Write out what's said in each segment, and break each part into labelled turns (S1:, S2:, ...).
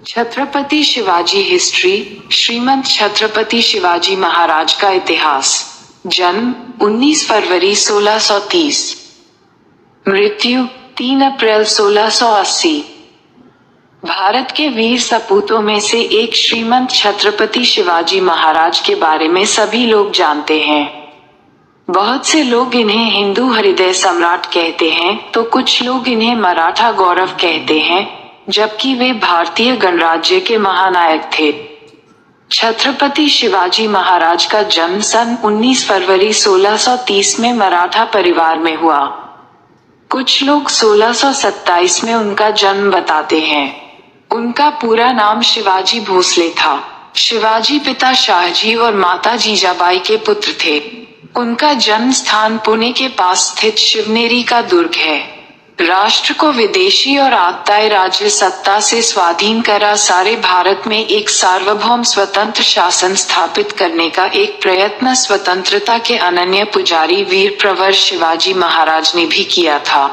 S1: Chhatrapati Shivaji history. श्रीमंत छत्रपति शिवाजी महाराज का इतिहास। जन्म 19 फरवरी 1630। मृत्यु 3 अप्रैल 1680। भारत के वीर सपूतों में से एक श्रीमंत छत्रपति शिवाजी महाराज के बारे में सभी लोग जानते हैं। बहुत से लोग इन्हें हिंदू हृदय सम्राट कहते हैं तो कुछ लोग इन्हें मराठा गौरव कहते हैं, जबकि वे भारतीय गणराज्य के महानायक थे। छत्रपति शिवाजी महाराज का जन्म सन 19 फरवरी 1630 में मराठा परिवार में हुआ। कुछ लोग 1627 में उनका जन्म बताते हैं। उनका पूरा नाम शिवाजी भोसले था। शिवाजी पिता शाहजी और माता जीजाबाई के पुत्र थे। उनका जन्म स्थान पुणे के पास स्थित शिवनेरी का दुर्ग है। राष्ट्र को विदेशी और आगताई राज्य सत्ता से स्वाधीन करा सारे भारत में एक सार्वभौम स्वतंत्र शासन स्थापित करने का एक प्रयत्न स्वतंत्रता के अनन्य पुजारी वीर प्रवर शिवाजी महाराज ने भी किया था।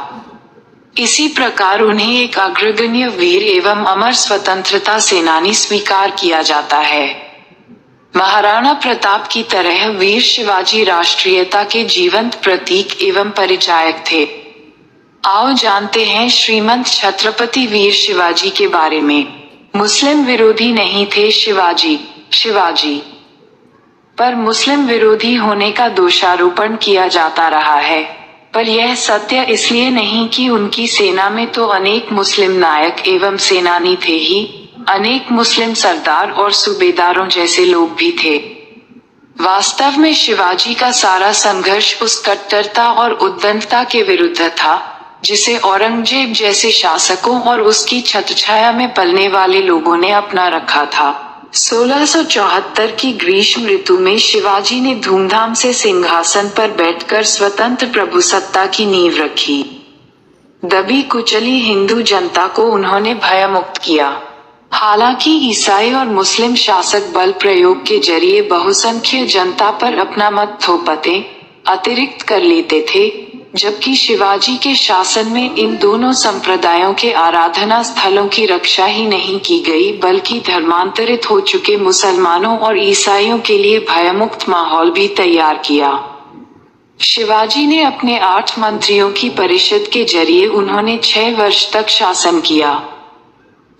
S1: इसी प्रकार उन्हें एक अग्रगण्य वीर एवं अमर स्वतंत्रता सेनानी स्वीकार किया जाता है। महाराणा प्रताप की तरह वीर शिवाजी राष्ट्रीयता के जीवंत प्रतीक एवं परिचायक थे। आओ जानते हैं श्रीमंत छत्रपति वीर शिवाजी के बारे में। मुस्लिम विरोधी नहीं थे शिवाजी पर मुस्लिम विरोधी होने का दोषारोपण किया जाता रहा है, पर यह सत्य इसलिए नहीं कि उनकी सेना में तो अनेक मुस्लिम नायक एवं सेनानी थे ही, अनेक मुस्लिम सरदार और सूबेदारों जैसे लोग भी थे। वास्तव में शिवाजी का सारा संघर्ष उस कट्टरता और उद्दंडता के विरुद्ध था जिसे औरंगजेब जैसे शासकों और उसकी छत्रछाया में पलने वाले लोगों ने अपना रखा था। 1674 की ग्रीष्म ऋतु में शिवाजी ने धूमधाम से सिंहासन पर बैठकर स्वतंत्र प्रभुसत्ता की नींव रखी। दबी कुचली हिंदू जनता को उन्होंने भयमुक्त किया। हालांकि ईसाई और मुस्लिम शासक बल प्रयोग के जरिए बहुसंख्य जनता पर अपना मत थोपते अतिरिक्त कर लेते थे, जबकि शिवाजी के शासन में इन दोनों संप्रदायों के आराधना स्थलों की रक्षा ही नहीं की गई, बल्कि धर्मांतरित हो चुके मुसलमानों और ईसाइयों के लिए भयमुक्त माहौल भी तैयार किया। शिवाजी ने अपने 8 मंत्रियों की परिषद के जरिए उन्होंने 6 वर्ष तक शासन किया।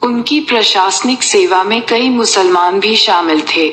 S1: उनकी प्रशासनिक सेवा में कई मुसलमान भी शामिल थे।